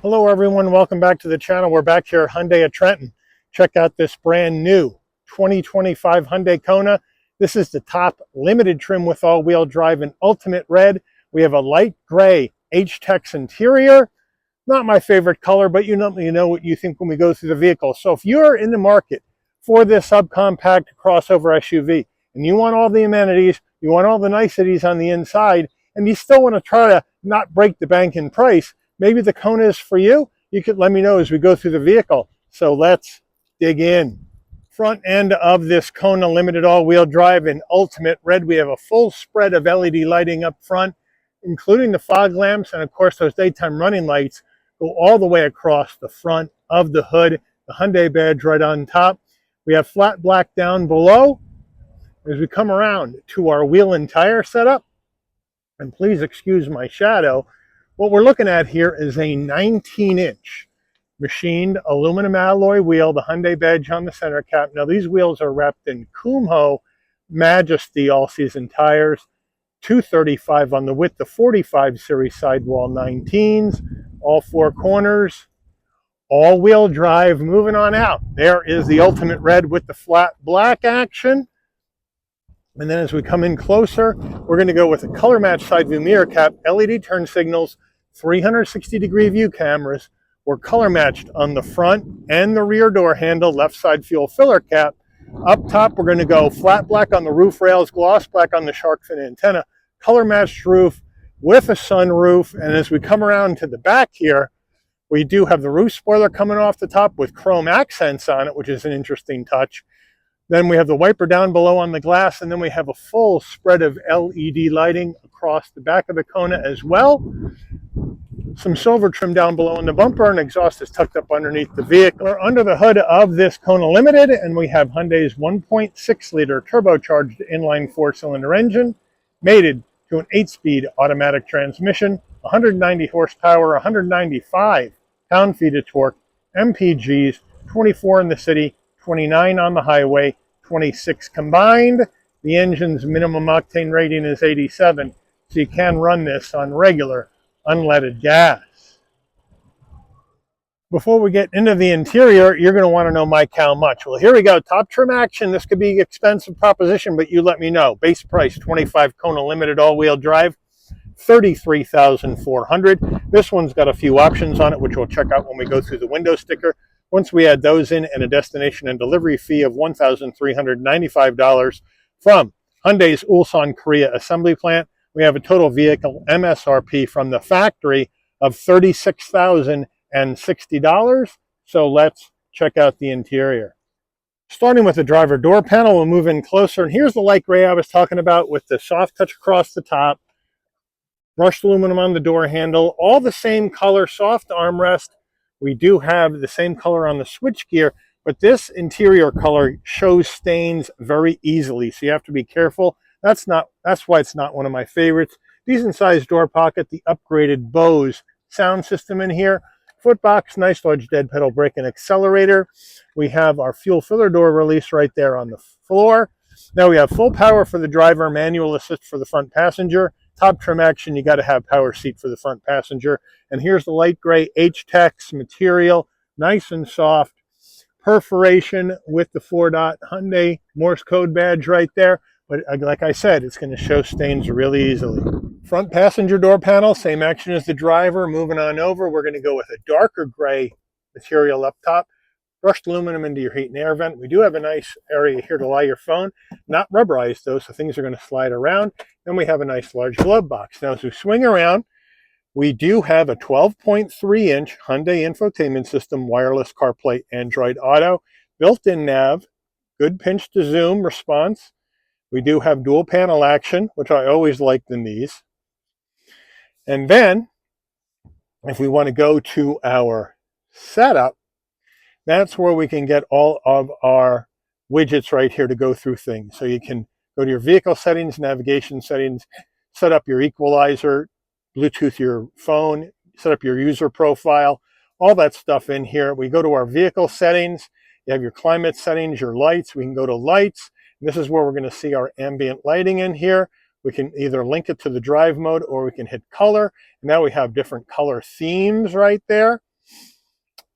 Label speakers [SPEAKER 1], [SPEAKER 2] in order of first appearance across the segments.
[SPEAKER 1] Hello everyone, welcome back to the channel. We're back here at Hyundai of Trenton. Check out this brand new 2025 Hyundai Kona. This is the top limited trim with all-wheel drive in ultimate red. We have a light gray H-Tex interior. Not my favorite color, but you know what you think when we go through the vehicle. So if you're in the market for this subcompact crossover SUV and you want all the amenities, you want all the niceties on the inside, and you still want to try to not break the bank in price, maybe the Kona is for you. You could let me know as we go through the vehicle. So let's dig in. Front end of this Kona limited all-wheel drive in ultimate red. We have a full spread of LED lighting up front, including the fog lamps, and of course those daytime running lights go all the way across the front of the hood. The Hyundai badge right on top. We have flat black down below. As we come around to our wheel and tire setup, and please excuse my shadow, what we're looking at here is a 19-inch machined aluminum alloy wheel, the Hyundai badge on the center cap. Now these wheels are wrapped in Kumho Majesty all-season tires, 235 on the width, the 45 series sidewall 19s, all four corners, all-wheel drive. Moving on out, there is the ultimate red with the flat black action. And then as we come in closer, we're going to go with a color match side view mirror cap, LED turn signals, 360-degree view cameras. We're color matched on the front and the rear door handle, left side fuel filler cap. Up top, we're going to go flat black on the roof rails, gloss black on the shark fin antenna, color matched roof with a sunroof. And as we come around to the back here, we do have the roof spoiler coming off the top with chrome accents on it, which is an interesting touch. Then we have the wiper down below on the glass, and then we have a full spread of LED lighting across the back of the Kona as well. Some silver trim down below in the bumper, and exhaust is tucked up underneath the vehicle. We're under the hood of this Kona Limited, and we have Hyundai's 1.6-liter turbocharged inline four-cylinder engine, mated to an 8-speed automatic transmission, 190 horsepower, 195 pound-feet of torque, MPGs, 24 in the city, 29 on the highway, 26 combined. The engine's minimum octane rating is 87, so you can run this on regular unleaded gas. Before we get into the interior, you're going to want to know how much. Well, here we go. Top trim action. This could be an expensive proposition, but you let me know. Base price, 25 Kona limited all-wheel drive, $33,400. This one's got a few options on it, which we'll check out when we go through the window sticker. Once we add those in, and a destination and delivery fee of $1,395 from Hyundai's Ulsan, Korea assembly plant, we have a total vehicle MSRP from the factory of $36,060. So let's check out the interior. Starting with the driver door panel, we'll move in closer. And here's the light gray I was talking about with the soft touch across the top, brushed aluminum on the door handle, all the same color, soft armrest. We do have the same color on the switchgear, but this interior color shows stains very easily, so you have to be careful. That's why it's not one of my favorites. Decent sized door pocket, the upgraded Bose sound system in here, footbox, nice large dead pedal brake and accelerator. We have our fuel filler door release right there on the floor. Now we have full power for the driver, manual assist for the front passenger. Top trim action, you got to have power seat for the front passenger. And here's the light gray H-Tex material, nice and soft. Perforation with the 4-dot Hyundai Morse code badge right there. But like I said, it's going to show stains really easily. Front passenger door panel, same action as the driver. Moving on over, we're going to go with a darker gray material up top. Brushed aluminum into your heat and air vent. We do have a nice area here to lie your phone. Not rubberized though, so things are going to slide around. Then we have a nice large glove box. Now as we swing around, we do have a 12.3-inch Hyundai infotainment system, wireless CarPlay, Android Auto, built-in nav, good pinch to zoom response. We do have dual panel action, which I always liked in these. And then, if we want to go to our setup, that's where we can get all of our widgets right here to go through things. So you can go to your vehicle settings, navigation settings, set up your equalizer, Bluetooth your phone, set up your user profile, all that stuff in here. We go to our vehicle settings. You have your climate settings, your lights. We can go to lights. This is where we're going to see our ambient lighting in here. We can either link it to the drive mode or we can hit color. And now we have different color themes right there.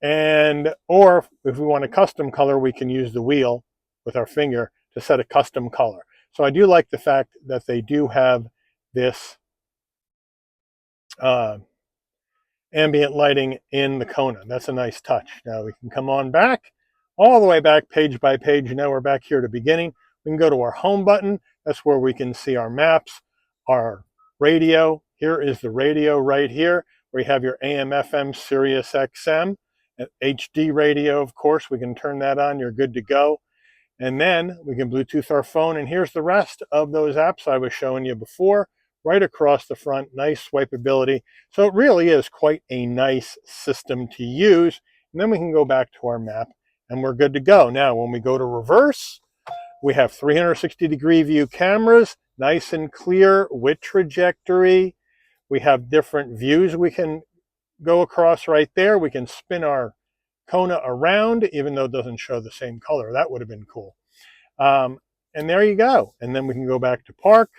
[SPEAKER 1] And or if we want a custom color, we can use the wheel with our finger to set a custom color. So I do like the fact that they do have this ambient lighting in the Kona. That's a nice touch. Now we can come on back, all the way back page by page. Now we're back here at the beginning. We can go to our home button. That's where we can see our maps, our radio. Here is the radio right here, where you have your AM, FM, Sirius XM, and HD radio, of course. We can turn that on. You're good to go. And then we can Bluetooth our phone. And here's the rest of those apps I was showing you before, right across the front. Nice swipeability. So it really is quite a nice system to use. And then we can go back to our map and we're good to go. Now, when we go to reverse, we have 360-degree view cameras, nice and clear with trajectory. We have different views we can go across right there. We can spin our Kona around, even though it doesn't show the same color. That would have been cool. And there you go. And then we can go back to park,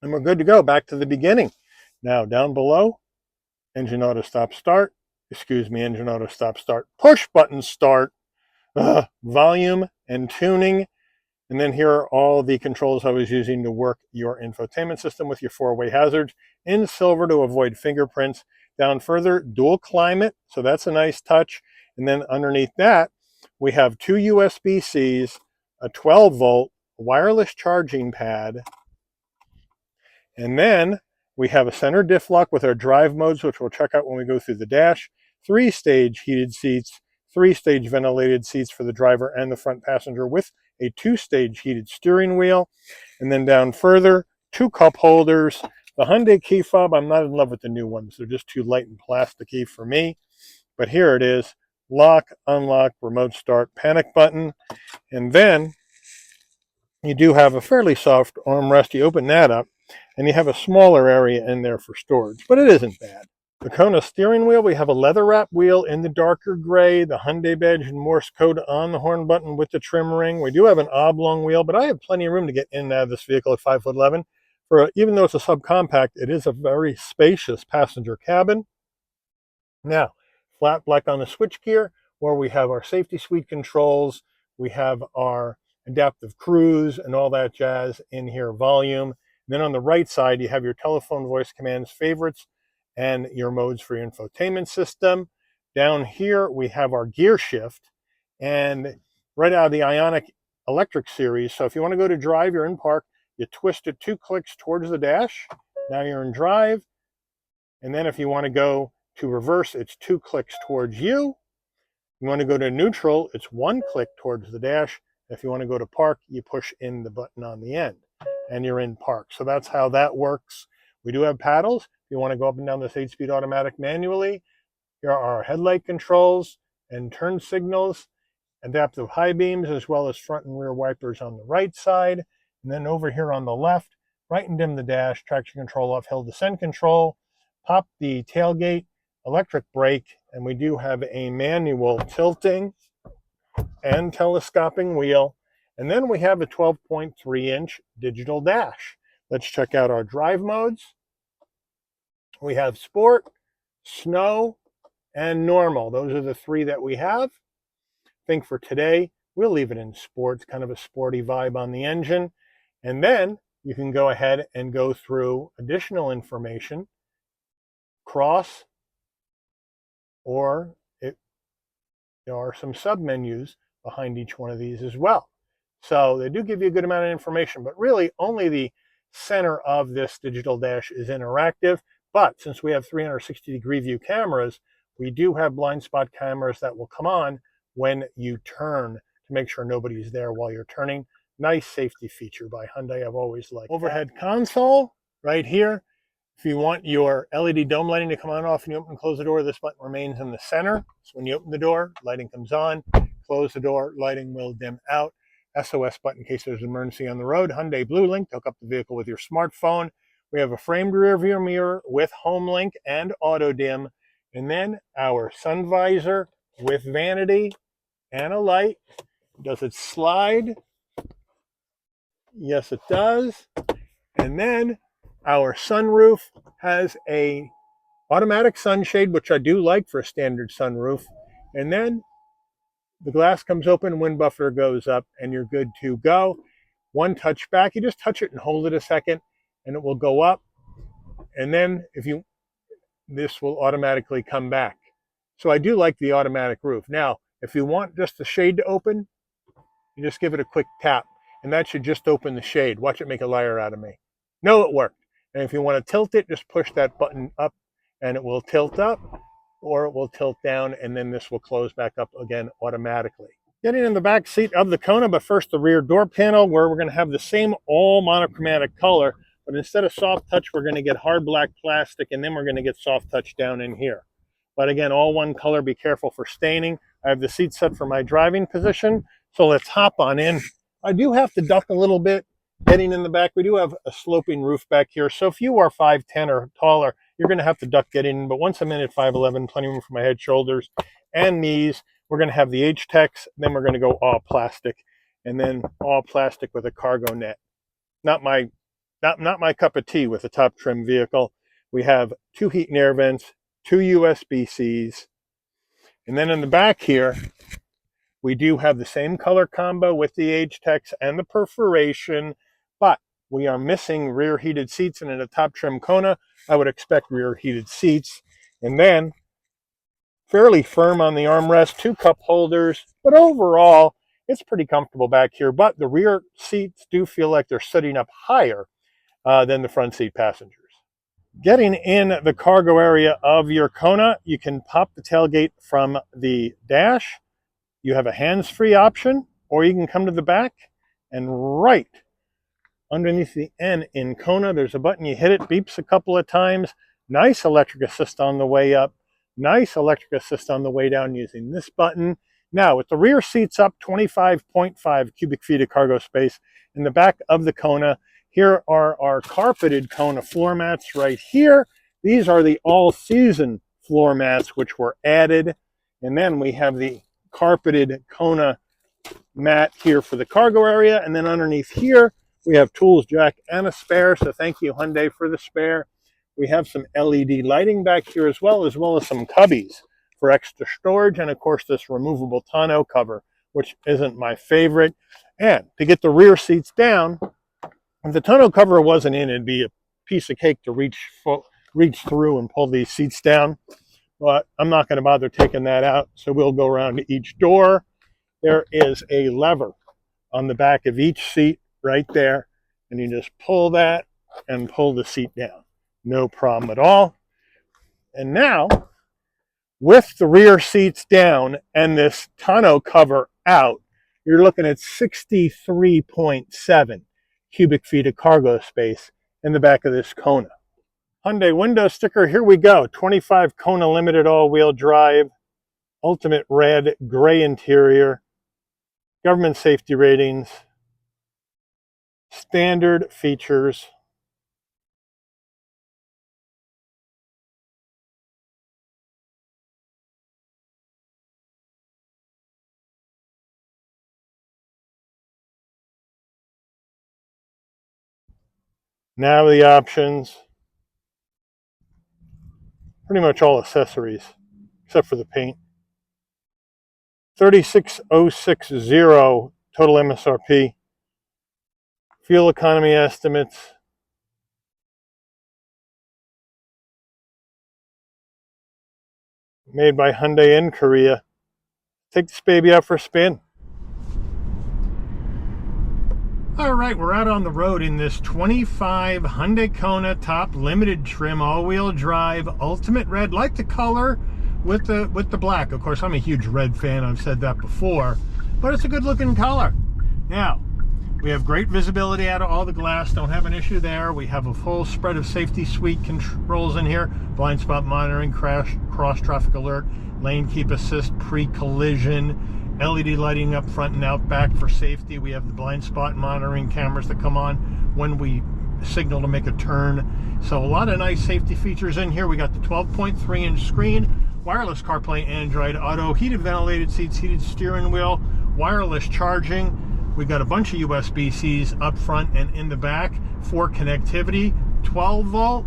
[SPEAKER 1] and we're good to go, back to the beginning. Now, down below, engine auto stop start. Excuse me, engine auto stop start. Push button start. Volume and tuning. And then here are all the controls I was using to work your infotainment system with your four-way hazards in silver to avoid fingerprints. Down further, dual climate, so that's a nice touch. And then underneath that, we have two USB-Cs, a 12-volt wireless charging pad, and then we have a center diff lock with our drive modes, which we'll check out when we go through the dash, 3-stage heated seats, 3-stage ventilated seats for the driver and the front passenger with a 2-stage heated steering wheel. And then down further, 2 cup holders. The Hyundai key fob, I'm not in love with the new ones. They're just too light and plasticky for me. But here it is. Lock, unlock, remote start, panic button. And then you do have a fairly soft armrest. You open that up, and you have a smaller area in there for storage. But it isn't bad. The Kona steering wheel, we have a leather wrap wheel in the darker gray, the Hyundai badge and Morse code on the horn button with the trim ring. We do have an oblong wheel, but I have plenty of room to get in and out of this vehicle at 5'11". Even though it's a subcompact, it is a very spacious passenger cabin. Now, flat black on the switchgear, where we have our safety suite controls, we have our adaptive cruise and all that jazz in here, volume. And then on the right side, you have your telephone voice commands, favorites, and your modes for your infotainment system. Down here, we have our gear shift, and right out of the Ioniq Electric series. So if you want to go to drive, you're in park, you twist it 2 clicks towards the dash. Now you're in drive. And then if you want to go to reverse, it's 2 clicks towards you. You want to go to neutral, it's 1 click towards the dash. If you want to go to park, you push in the button on the end, and you're in park. So that's how that works. We do have paddles. If you want to go up and down this 8-speed automatic manually, here are our headlight controls and turn signals, adaptive high beams, as well as front and rear wipers on the right side. And then over here on the left, bright and dim the dash, traction control, off hill descent control, pop the tailgate, electric brake, and we do have a manual tilting and telescoping wheel. And then we have a 12.3-inch digital dash. Let's check out our drive modes. We have sport, snow, and normal. Those are the 3 that we have. I think for today, we'll leave it in sports, kind of a sporty vibe on the engine. And then you can go ahead and go through additional information, cross, or there are some sub-menus behind each one of these as well. So they do give you a good amount of information, but really only the center of this digital dash is interactive. But since we have 360-degree view cameras, we do have blind spot cameras that will come on when you turn to make sure nobody's there while you're turning. Nice safety feature by Hyundai. I've always liked overhead console right here. If you want your LED dome lighting to come on and off and you open and close the door, this button remains in the center. So when you open the door, lighting comes on. Close the door, lighting will dim out. SOS button in case there's an emergency on the road. Hyundai Blue Link, hook up the vehicle with your smartphone. We have a framed rear view mirror with Home Link and Auto Dim. And then our sun visor with vanity and a light. Does it slide? Yes, it does. And then our sunroof has a Automatic sunshade, which I do like for a standard sunroof. And then the glass comes open, wind buffer goes up, and you're good to go. One touch back, you just touch it and hold it a second, and it will go up. And then this will automatically come back. So I do like the automatic roof. Now, if you want just the shade to open, you just give it a quick tap, and that should just open the shade. Watch it make a liar out of me. No, it worked. And if you want to tilt it, just push that button up, and it will tilt up, or it will tilt down, and then this will close back up again automatically. Getting in the back seat of the Kona, but first the rear door panel, where we're going to have the same all monochromatic color, but instead of soft touch, we're going to get hard black plastic, and then we're going to get soft touch down in here. But again, all one color. Be careful for staining. I have the seat set for my driving position, so let's hop on in. I do have to duck a little bit getting in the back. We do have a sloping roof back here, so if you are 5'10" or taller, you're going to have to duck getting in. But once I'm in at 5'11", plenty of room for my head, shoulders, and knees. We're going to have the H-Tex, then we're going to go all plastic, and then all plastic with a cargo net. Not my cup of tea with a top trim vehicle. We have 2 heat and air vents, 2 USB-Cs, and then in the back here, we do have the same color combo with the H-Tex and the perforation, but we are missing rear heated seats, and in a top trim Kona, I would expect rear heated seats. And then fairly firm on the armrest, 2 cup holders, but overall, it's pretty comfortable back here. But the rear seats do feel like they're sitting up higher than the front seat passengers. Getting in the cargo area of your Kona, you can pop the tailgate from the dash. You have a hands-free option, or you can come to the back, and right underneath the N in Kona, there's a button. You hit it, beeps a couple of times. Nice electric assist on the way up. Nice electric assist on the way down using this button. Now, with the rear seats up, 25.5 cubic feet of cargo space in the back of the Kona. Here are our carpeted Kona floor mats right here. These are the all-season floor mats which were added. And then we have the carpeted Kona mat here for the cargo area. And then underneath here, we have tools, jack, and a spare. So thank you, Hyundai, for the spare. We have some LED lighting back here as well as some cubbies for extra storage. And of course, this removable tonneau cover, which isn't my favorite. And to get the rear seats down, if the tonneau cover wasn't in, it'd be a piece of cake to reach through and pull these seats down. But I'm not going to bother taking that out. So we'll go around to each door. There is a lever on the back of each seat right there. And you just pull that and pull the seat down. No problem at all. And now, with the rear seats down and this tonneau cover out, you're looking at 63.7 cubic feet of cargo space in the back of this Kona. Hyundai window sticker, here we go. 25 Kona Limited all-wheel drive, ultimate red, gray interior, government safety ratings, standard features. Now the options, pretty much all accessories, except for the paint. 36,060 total MSRP. Fuel economy estimates. Made by Hyundai in Korea. Take this baby out for a spin. All right, we're out on the road in this 25 Hyundai Kona top limited trim all-wheel drive ultimate red. Like the color with the black. Of course, I'm a huge red fan. I've said that before, but it's a good looking color. Now, we have great visibility out of all the glass. Don't have an issue there. We have a full spread of safety suite controls in here. Blind spot monitoring, cross traffic alert, lane keep assist, pre-collision, LED lighting up front and out back for safety. We have the blind spot monitoring cameras that come on when we signal to make a turn. So a lot of nice safety features in here. We got the 12.3-inch screen, wireless CarPlay, Android Auto, heated ventilated seats, heated steering wheel, wireless charging. We got a bunch of USB-Cs up front and in the back for connectivity, 12 volt.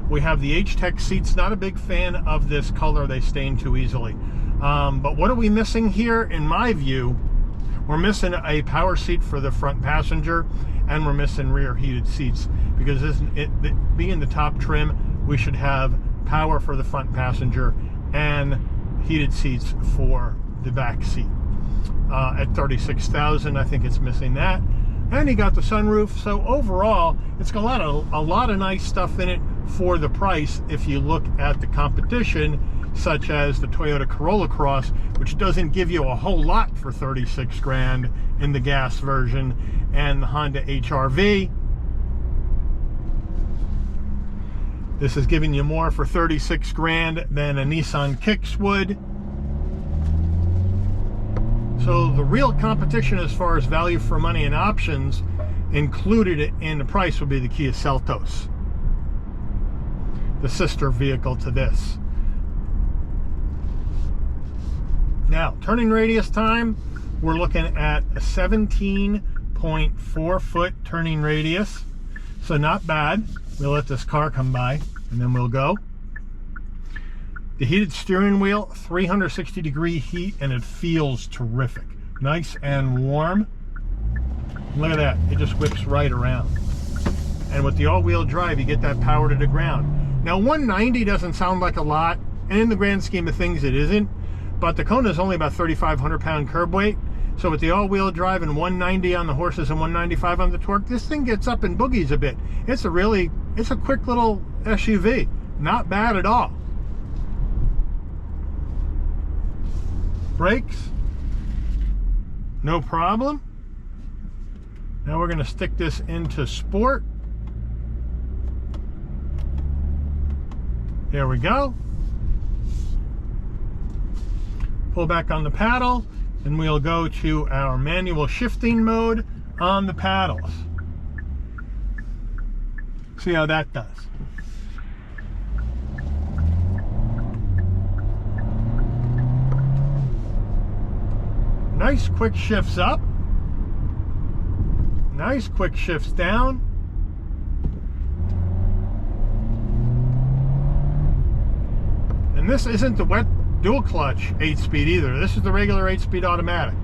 [SPEAKER 1] We have the H-Tech seats. Not a big fan of this color. They stain too easily. But what are we missing here? In my view, we're missing a power seat for the front passenger, and we're missing rear heated seats, because being the top trim, we should have power for the front passenger and heated seats for the back seat. At $36,000, I think it's missing that. And you got the sunroof. So overall, it's got a lot of nice stuff in it for the price. If you look at the competition, such as the Toyota Corolla Cross, which doesn't give you a whole lot for 36 grand in the gas version, and the Honda HR-V. This is giving you more for 36 grand than a Nissan Kicks would. So the real competition as far as value for money and options included in the price would be the Kia Seltos, the sister vehicle to this. Now, turning radius time, we're looking at a 17.4 foot turning radius. So not bad. We'll let this car come by and then we'll go. The heated steering wheel, 360-degree heat, and it feels terrific. Nice and warm. Look at that. It just whips right around. And with the all-wheel drive, you get that power to the ground. Now, 190 doesn't sound like a lot, and in the grand scheme of things, it isn't. But the Kona is only about 3,500 pound curb weight. So with the all-wheel drive and 190 on the horses and 195 on the torque, this thing gets up and boogies a bit. It's a quick little SUV. Not bad at all. Brakes, no problem. Now we're going to stick this into Sport. There we go. Pull back on the paddle, and we'll go to our manual shifting mode on the paddles. See how that does. Nice quick shifts up. Nice quick shifts down. And this isn't the wet dual clutch 8-speed either. This is the regular 8-speed automatic.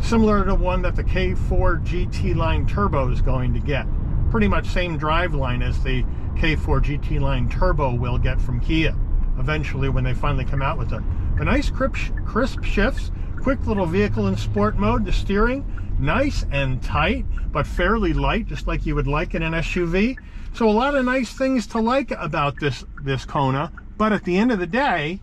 [SPEAKER 1] Similar to one that the K4 GT Line Turbo is going to get. Pretty much same drive line as the K4 GT Line Turbo will get from Kia eventually when they finally come out with them. But nice crisp shifts. Quick little vehicle in sport mode. The steering, nice and tight, but fairly light, just like you would like in an SUV. So a lot of nice things to like about this Kona. But at the end of the day,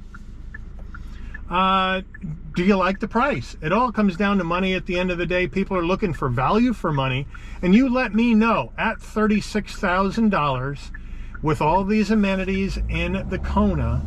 [SPEAKER 1] do you like the price? It all comes down to money at the end of the day. People are looking for value for money. And you let me know, at $36,000, with all these amenities in the Kona,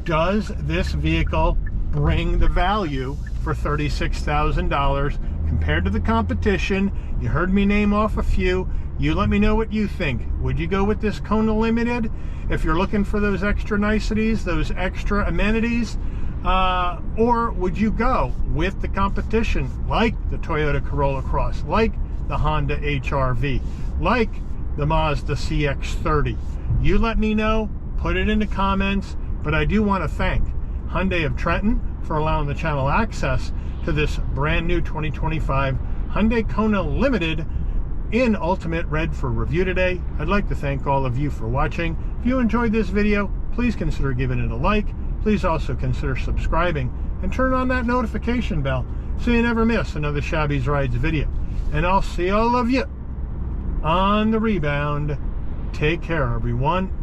[SPEAKER 1] does this vehicle bring the value for $36,000 compared to the competition? You heard me name off a few. You let me know what you think. Would you go with this Kona Limited if you're looking for those extra niceties, those extra amenities? Or would you go with the competition, like the Toyota Corolla Cross, like the Honda HR-V, like the Mazda CX-30? You let me know. Put it in the comments. But I do want to thank Hyundai of Trenton for allowing the channel access to this brand new 2025 Hyundai Kona Limited in Ultimate Red for review today. I'd like to thank all of you for watching. If you enjoyed this video, please consider giving it a like. Please also consider subscribing and turn on that notification bell so you never miss another Shabby's Rides video. And I'll see all of you on the rebound. Take care, everyone.